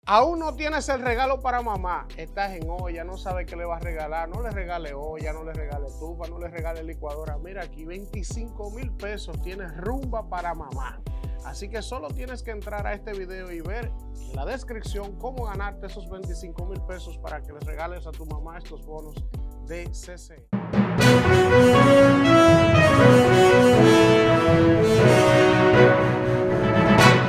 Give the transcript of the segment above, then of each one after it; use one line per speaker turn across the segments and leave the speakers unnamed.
Aún no tienes el regalo para mamá, estás en olla, no sabes qué le vas a regalar, no le regale olla, no le regale estufa, no le regale licuadora. Mira aquí, 25,000 pesos tienes rumba para mamá. Así que solo tienes que entrar a este video y ver en la descripción cómo ganarte esos 25,000 pesos para que les regales a tu mamá estos bonos de CC.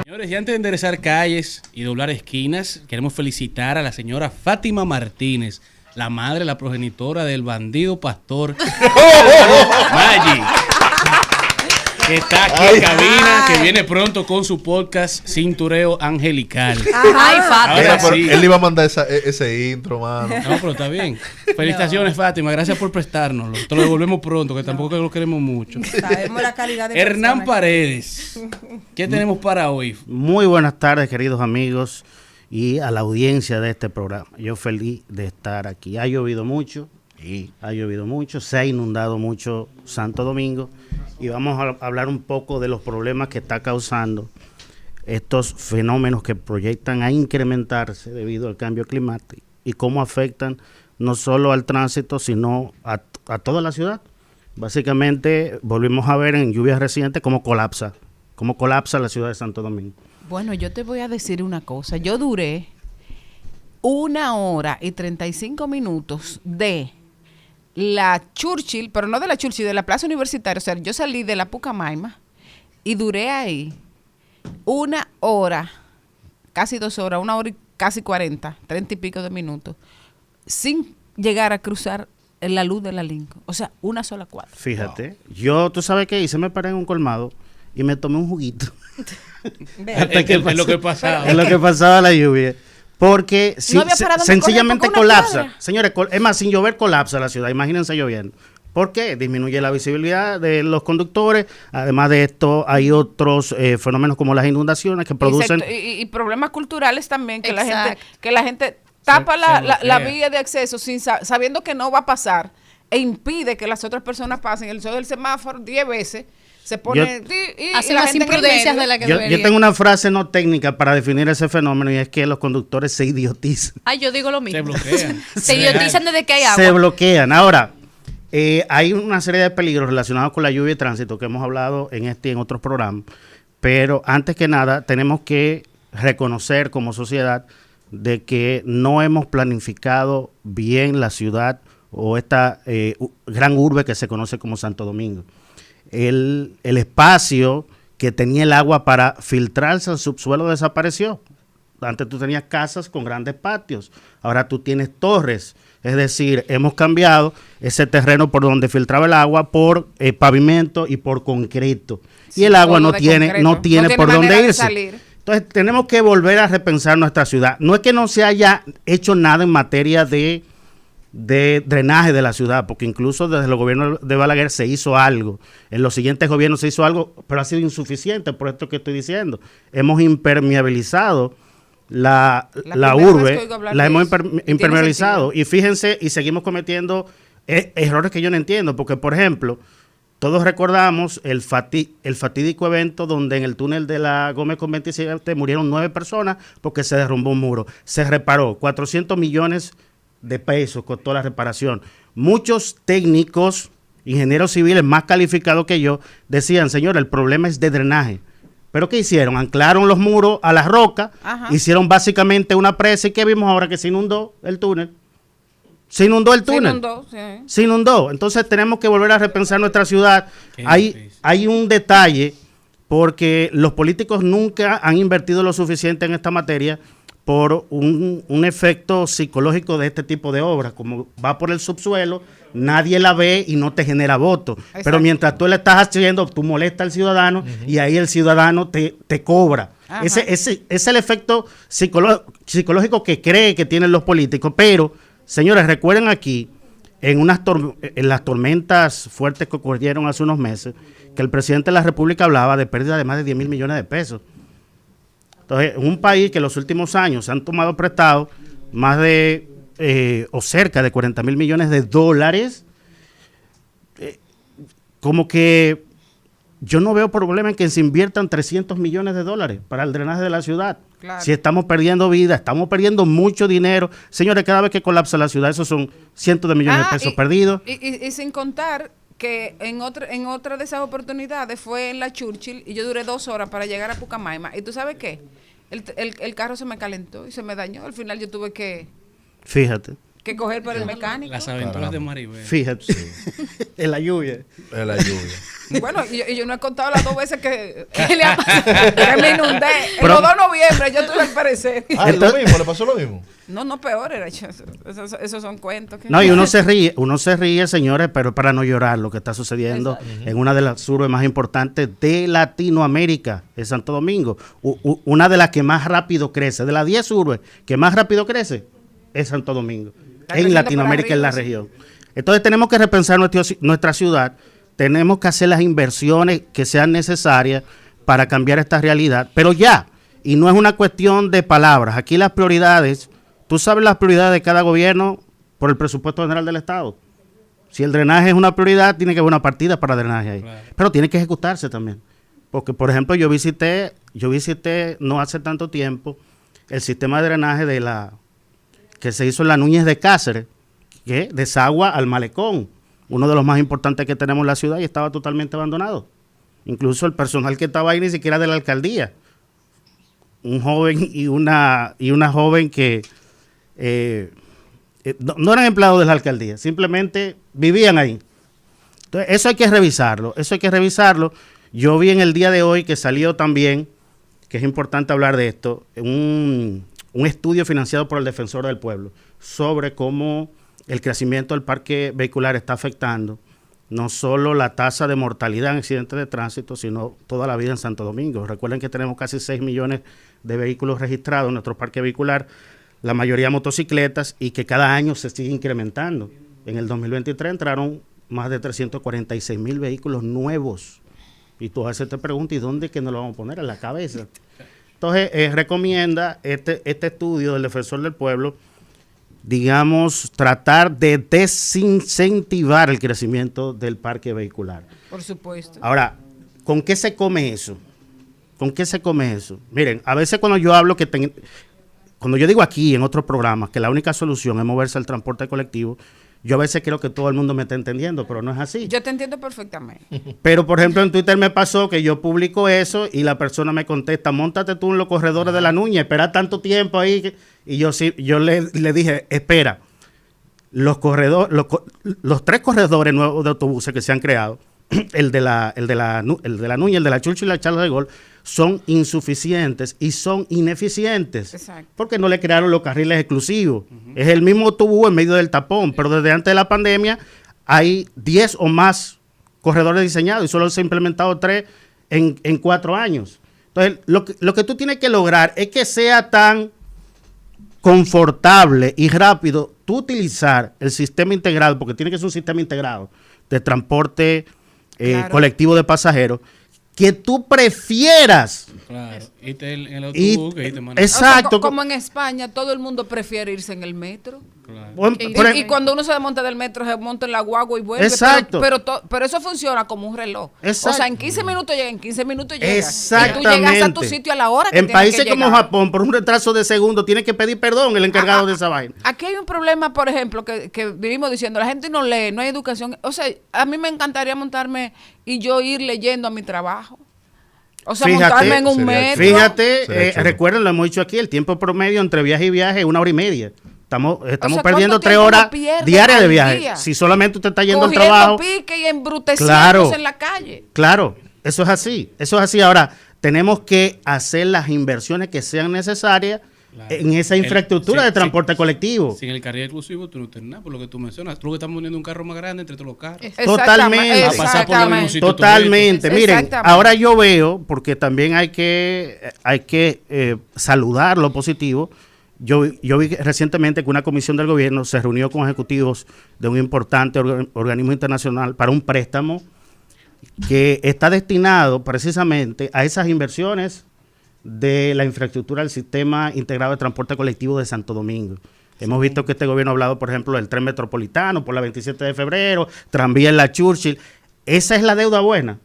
Señores, y antes de enderezar calles y doblar esquinas, queremos felicitar a la señora Fátima Martínez, la madre, la progenitora del bandido pastor Maggi, que está aquí en cabina, que viene pronto con su podcast Cintureo Angelical.
Ay, Fátima.
Sí.
Él iba a mandar ese intro, mano.
No, pero está bien. Felicitaciones, Fátima. Gracias por prestárnoslo. Te lo devolvemos pronto, que tampoco lo queremos mucho.
Sabemos la calidad de
Hernán
personas.
Paredes, ¿qué tenemos para hoy?
Muy buenas tardes, queridos amigos, y a la audiencia de este programa. Yo feliz de estar aquí. Ha llovido mucho, se ha inundado mucho Santo Domingo, y vamos a hablar un poco de los problemas que está causando estos fenómenos que proyectan a incrementarse debido al cambio climático y cómo afectan no solo al tránsito, sino a toda la ciudad. Básicamente, volvimos a ver en lluvias recientes cómo colapsa la ciudad de Santo Domingo.
Bueno, yo te voy a decir una cosa. Yo duré 1 hora y 35 minutos de la Churchill, pero no de la Churchill, de la Plaza Universitaria. O sea, yo salí de la Pucamaima y duré ahí 1 hora, casi 2 horas, 1 hora y casi 30 y pico de minutos, sin llegar a cruzar la luz de la Lincoln. O sea, una sola cuadra.
Fíjate, ¿tú sabes qué hice? Me paré en un colmado y me tomé un juguito.
Es lo que pasaba.
Es lo que pasaba la lluvia. Porque
No había para dónde
sencillamente
correr, porque una
colapsa.
cuadra.
Señores, es más, sin llover colapsa la ciudad. Imagínense lloviendo. ¿Por qué? Disminuye la visibilidad de los conductores. Además de esto, hay otros fenómenos como las inundaciones que producen...
Y problemas culturales también, que
Exacto.
la gente tapa
Se
la
bloquea.
vía de acceso sabiendo que no va a pasar e impide que las otras personas pasen. El sol del semáforo 10 veces se pone... y
Hace
la
más
gente en el
imprudencias
medio.
de la que
Yo
debería.
tengo una frase no técnica para definir ese fenómeno, y es que los conductores se idiotizan.
Ay, yo digo lo
Se
mismo.
bloquean.
Se idiotizan desde que hay agua.
Se bloquean. Ahora, hay una serie de peligros relacionados con la lluvia y tránsito que hemos hablado en este y en otros programas, pero antes que nada tenemos que reconocer como sociedad de que no hemos planificado bien la ciudad o esta gran urbe que se conoce como Santo Domingo. El espacio que tenía el agua para filtrarse al subsuelo desapareció. Antes tú tenías casas con grandes patios, ahora tú tienes torres. Es decir, hemos cambiado ese terreno por donde filtraba el agua por pavimento y por concreto.
Sí,
y el agua
todo
no
de
tiene por
manera
dónde
de
irse.
salir.
Entonces tenemos que volver a repensar nuestra ciudad. No es que no se haya hecho nada en materia de drenaje de la ciudad, porque incluso desde el gobierno de Balaguer se hizo algo. En los siguientes gobiernos se hizo algo, pero ha sido insuficiente, por esto que estoy diciendo. Hemos impermeabilizado la
primera vez que
urbe,
oigo hablar
la
de
hemos
eso. Y tiene
impermeabilizado.
sentido.
Y fíjense, y seguimos cometiendo errores que yo no entiendo, porque por ejemplo, todos recordamos el fatídico evento donde en el túnel de la Gómez con 27 murieron 9 personas porque se derrumbó un muro. Se reparó, 400 millones de pesos costó la reparación. Muchos técnicos, ingenieros civiles más calificados que yo, decían, señor, el problema es de drenaje. ¿Pero qué hicieron? Anclaron los muros a las rocas,
Ajá.
hicieron básicamente una presa, y ¿qué vimos ahora? Que se inundó el túnel. Se inundó el túnel. Se inundó. Entonces tenemos que volver a repensar nuestra ciudad.
Qué
Hay,
difícil.
hay un detalle, porque los políticos nunca han invertido lo suficiente en esta materia por un efecto psicológico de este tipo de obras. Como va por el subsuelo, nadie la ve y no te genera voto.
Exacto.
Pero mientras tú le estás haciendo, tú molestas al ciudadano y ahí el ciudadano te cobra.
Ajá.
Ese es el efecto psicológico que cree que tienen los políticos. Pero, señores, recuerden aquí, en las tormentas fuertes que ocurrieron hace unos meses, que el presidente de la República hablaba de pérdida de más de 10 mil millones de pesos. Entonces, en un país que en los últimos años se han tomado prestado más de o cerca de 40 mil millones de dólares, como que yo no veo problema en que se inviertan 300 millones de dólares para el drenaje de la ciudad.
Claro.
Si estamos perdiendo vida, estamos perdiendo mucho dinero. Señores, cada vez que colapsa la ciudad, esos son cientos de millones de pesos perdidos.
Y sin contar que en otra de esas oportunidades fue en la Churchill y yo duré 2 horas para llegar a Pucamaima. ¿Y tú sabes qué? El carro se me calentó y se me dañó. Al final yo tuve que
Fíjate.
coger para el mecánico.
Las aventuras de Maribel.
Fíjate. En la lluvia.
En la lluvia.
Bueno, y yo no he contado las 2 veces que me inundé. En los 2 de noviembre yo tuve que parecer.
Ah, ¿es lo mismo? ¿Le pasó lo mismo?
No, peor era. Esos son cuentos.
No, y uno se ríe, señores, pero para no llorar lo que está sucediendo en una de las urbes más importantes de Latinoamérica, es Santo Domingo. Una de las que más rápido crece, de las 10 urbes que más rápido crece, es Santo Domingo. En Latinoamérica, en la región. Entonces tenemos que repensar nuestra ciudad, tenemos que hacer las inversiones que sean necesarias para cambiar esta realidad, pero ya, y no es una cuestión de palabras, aquí las prioridades, tú sabes las prioridades de cada gobierno por el presupuesto general del Estado. Si el drenaje es una prioridad, tiene que haber una partida para drenaje ahí, claro. Pero tiene que ejecutarse también, porque por ejemplo yo visité no hace tanto tiempo el sistema de drenaje que se hizo en la Núñez de Cáceres, que desagua al malecón, uno de los más importantes que tenemos en la ciudad, y estaba totalmente abandonado. Incluso el personal que estaba ahí ni siquiera de la alcaldía. Un joven y una joven que no eran empleados de la alcaldía, simplemente vivían ahí. Entonces, eso hay que revisarlo. Yo vi en el día de hoy que salió también, que es importante hablar de esto, un estudio financiado por el Defensor del Pueblo sobre cómo el crecimiento del parque vehicular está afectando no solo la tasa de mortalidad en accidentes de tránsito, sino toda la vida en Santo Domingo. Recuerden que tenemos casi 6 millones de vehículos registrados en nuestro parque vehicular, la mayoría motocicletas, y que cada año se sigue incrementando. En el 2023 entraron más de 346,000 vehículos nuevos. Y tú a veces te preguntas, ¿y dónde es que nos lo vamos a poner? En la cabeza. Entonces, recomienda este estudio del Defensor del Pueblo, digamos, tratar de desincentivar el crecimiento del parque vehicular.
Por supuesto.
Ahora, ¿con qué se come eso? Miren, a veces cuando yo hablo cuando yo digo aquí en otros programas que la única solución es moverse al transporte colectivo, yo a veces creo que todo el mundo me está entendiendo, pero no es así.
Yo te entiendo perfectamente.
Pero, por ejemplo, en Twitter me pasó que yo publico eso y la persona me contesta, móntate tú en los corredores de la Núñez, espera tanto tiempo ahí. Y yo le dije, espera, los 3 corredores nuevos de autobuses que se han creado, el de la Núñez, el de la Churchill y la Charles de Gaulle, son insuficientes y son ineficientes. Exacto. Porque no le crearon los carriles exclusivos. Es el mismo autobús en medio del tapón, pero desde antes de la pandemia hay 10 o más corredores diseñados y solo se han implementado 3 en 4 años. Entonces, lo que tú tienes que lograr es que sea tan confortable y rápido tú utilizar el sistema integrado, porque tiene que ser un sistema integrado de transporte colectivo de pasajeros, que tú prefieras.
Claro, irte en el autobús, que irte manejando.
Exacto.
O sea, como en España, todo el mundo prefiere irse en el metro.
Claro.
Y cuando uno se desmonta del metro, se monta en la guagua y vuelve.
Exacto.
Pero eso funciona como un reloj.
Exacto.
O sea, en 15 minutos llega, en 15 minutos llega.
Exactamente.
Y tú llegas a tu sitio a la hora que
en
tienes
países
que
como
llegar.
Japón, por un retraso de segundo, tiene que pedir perdón el encargado de esa vaina.
Aquí hay un problema, por ejemplo, que vivimos diciendo, la gente no lee, no hay educación. O sea, a mí me encantaría montarme y yo ir leyendo a mi trabajo. O sea, montarme en un metro.
Fíjate, recuerden, lo hemos dicho aquí, el tiempo promedio entre viaje y viaje es 1 hora y media. Estamos perdiendo 3 horas diarias de viaje.
Día?
Si solamente usted está yendo
Cogiendo
al trabajo.
pique y embruteciéndose en la calle.
Claro, eso es así. Ahora, tenemos que hacer las inversiones que sean necesarias en esa infraestructura de transporte colectivo.
Sin el carril exclusivo, tú no tienes nada, por lo que tú mencionas. Tú lo que estás poniendo un carro más grande entre todos los carros.
Totalmente.
A pasar por los mismos sitios
Totalmente. Miren, ahora yo veo, porque también hay que saludar lo positivo. Yo vi recientemente que una comisión del gobierno se reunió con ejecutivos de un importante organismo internacional para un préstamo que está destinado precisamente a esas inversiones de la infraestructura del sistema integrado de transporte colectivo de Santo Domingo. Hemos visto que este gobierno ha hablado, por ejemplo, del tren metropolitano por la 27 de febrero, tranvía en la Churchill. Esa es la deuda buena.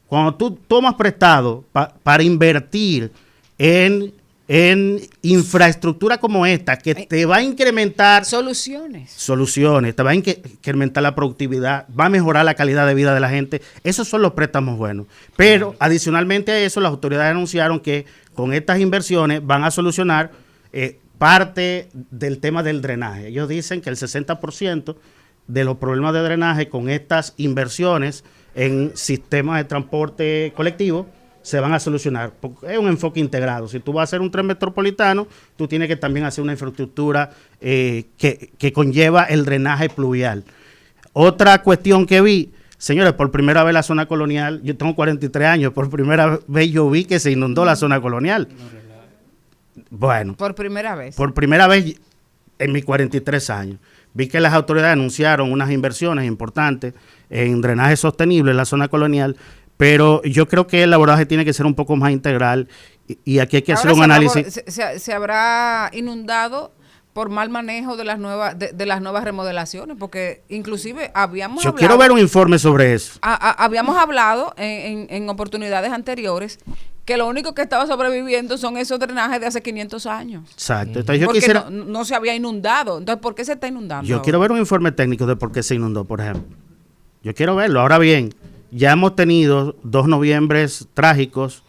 cuando tú tomas prestado para invertir en infraestructura como esta, que te va a incrementar
Soluciones.
te va a incrementar la productividad, va a mejorar la calidad de vida de la gente, esos son los préstamos buenos. Pero adicionalmente a eso, las autoridades anunciaron que con estas inversiones van a solucionar parte del tema del drenaje. Ellos dicen que el 60% de los problemas de drenaje con estas inversiones en sistemas de transporte colectivo se van a solucionar. Porque es un enfoque integrado. Si tú vas a hacer un tren metropolitano, tú tienes que también hacer una infraestructura que conlleva el drenaje pluvial. Otra cuestión que vi, señores, por primera vez la zona colonial, yo tengo 43 años, por primera vez yo vi que se inundó la zona colonial. Bueno.
Por primera vez.
Por primera vez en mis 43 años. Vi que las autoridades anunciaron unas inversiones importantes en drenaje sostenible en la zona colonial, pero yo creo que el abordaje tiene que ser un poco más integral y aquí hay que hacer un análisis.
Se habrá inundado por mal manejo de las nuevas remodelaciones, porque inclusive habíamos
Yo
hablado,
quiero ver un informe sobre eso.
habíamos hablado en oportunidades anteriores que lo único que estaba sobreviviendo son esos drenajes de hace 500 años.
Exacto. Entonces yo
Porque
quisiera,
no se había inundado. Entonces, ¿por qué se está inundando
yo
ahora?
quiero ver un informe técnico de por qué se inundó, por ejemplo. Yo quiero verlo. Ahora bien, ya hemos tenido 2 noviembres trágicos,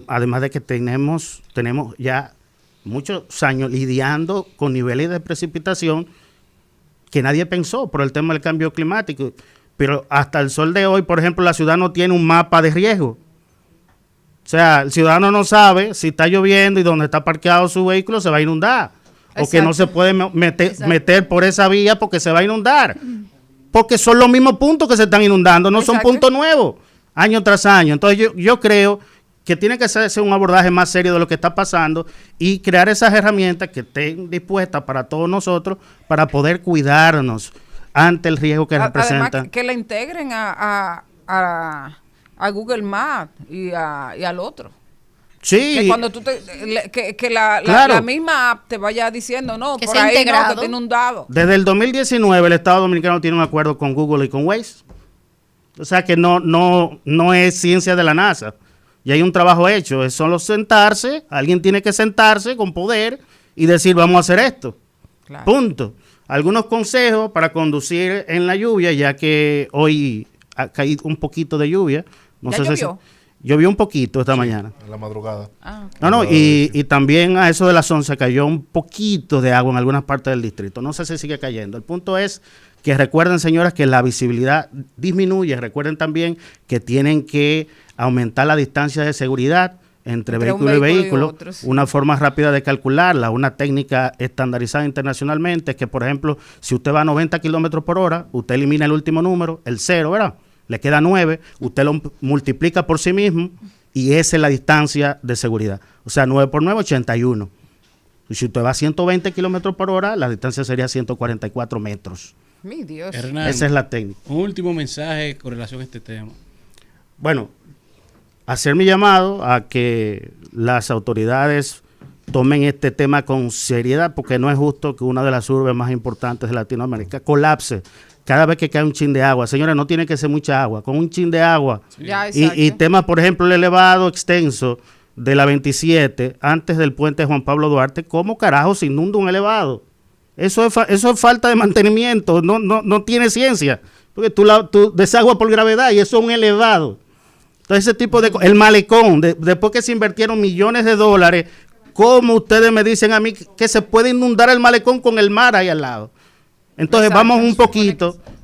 además de que tenemos ya muchos años lidiando con niveles de precipitación que nadie pensó por el tema del cambio climático. Pero hasta el sol de hoy, por ejemplo, la ciudad no tiene un mapa de riesgo. O sea, el ciudadano no sabe si está lloviendo y donde está parqueado su vehículo se va a inundar.
Exacto.
O que no se puede meter por esa vía porque se va a inundar. Porque son los mismos puntos que se están inundando, no
Exacto.
son puntos nuevos, año tras año. Entonces yo creo que tiene que hacerse un abordaje más serio de lo que está pasando y crear esas herramientas que estén dispuestas para todos nosotros para poder cuidarnos ante el riesgo que representa.
Además, que la integren a Google Maps y al otro.
Sí.
Que cuando tú
Claro.
la misma app te vaya diciendo, no,
Que
por
sea
ahí no,
integrado.
que está inundado.
Desde el 2019 el Estado Dominicano tiene un acuerdo con Google y con Waze. O sea que no es ciencia de la NASA. Y hay un trabajo hecho. Es solo sentarse, alguien tiene que sentarse con poder y decir vamos a hacer esto.
Claro.
Punto. Algunos consejos para conducir en la lluvia, ya que hoy ha caído un poquito de lluvia. No
¿Ya
sé
llovió?
llovió un poquito esta mañana.
En la madrugada.
Ah, ok.
No, y también a eso de las 11 cayó un poquito de agua en algunas partes del distrito. No sé si sigue cayendo. El punto es que recuerden, señoras, que la visibilidad disminuye. Recuerden también que tienen que aumentar la distancia de seguridad entre
Entre un
vehículo y
vehículo y
vehículo.
otro, sí.
Una forma rápida de calcularla, una técnica estandarizada internacionalmente, es que, por ejemplo, si usted va a 90 kilómetros por hora, usted elimina el último número, el 0, ¿verdad? Le queda 9, usted lo multiplica por sí mismo y esa es la distancia de seguridad. O sea, 9 por 9, 81. Y si usted va a 120 kilómetros por hora, la distancia sería 144 metros.
Mi Dios.
Hernán,
Esa es la técnica.
un último mensaje con relación a este tema.
Bueno, hacer mi llamado a que las autoridades tomen este tema con seriedad, porque no es justo que una de las urbes más importantes de Latinoamérica colapse cada vez que cae un chin de agua. Señores, no tiene que ser mucha agua, con un chin de agua.
Ya,
Y
exacto.
temas, por ejemplo, el elevado extenso de la 27, antes del puente Juan Pablo Duarte, ¿cómo carajo se inunda un elevado? Eso es falta de mantenimiento, no tiene ciencia. Porque tú desagua por gravedad y eso es un elevado. Entonces, ese tipo de el malecón, después que se invirtieron millones de dólares, ¿cómo ustedes me dicen a mí que se puede inundar el malecón con el mar ahí al lado? Entonces,
Exacto,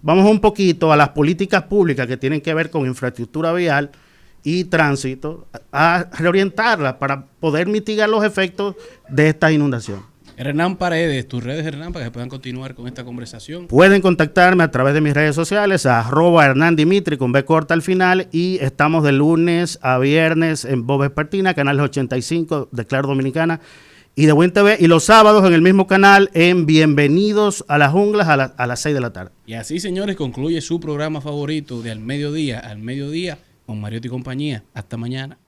vamos un poquito a las políticas públicas que tienen que ver con infraestructura vial y tránsito, a reorientarlas para poder mitigar los efectos de esta inundación.
Hernán Paredes, tus redes, Hernán, para que puedan continuar con esta conversación.
Pueden contactarme a través de mis redes sociales, a @Hernán Dimitri con B corta al final, y estamos de lunes a viernes en Bob Espartina, canal 85 de Claro Dominicana y de Buen TV, y los sábados en el mismo canal en Bienvenidos a las Junglas a las 6 de la tarde.
Y así, señores, concluye su programa favorito de Al Mediodía, con Mariotti y compañía. Hasta mañana.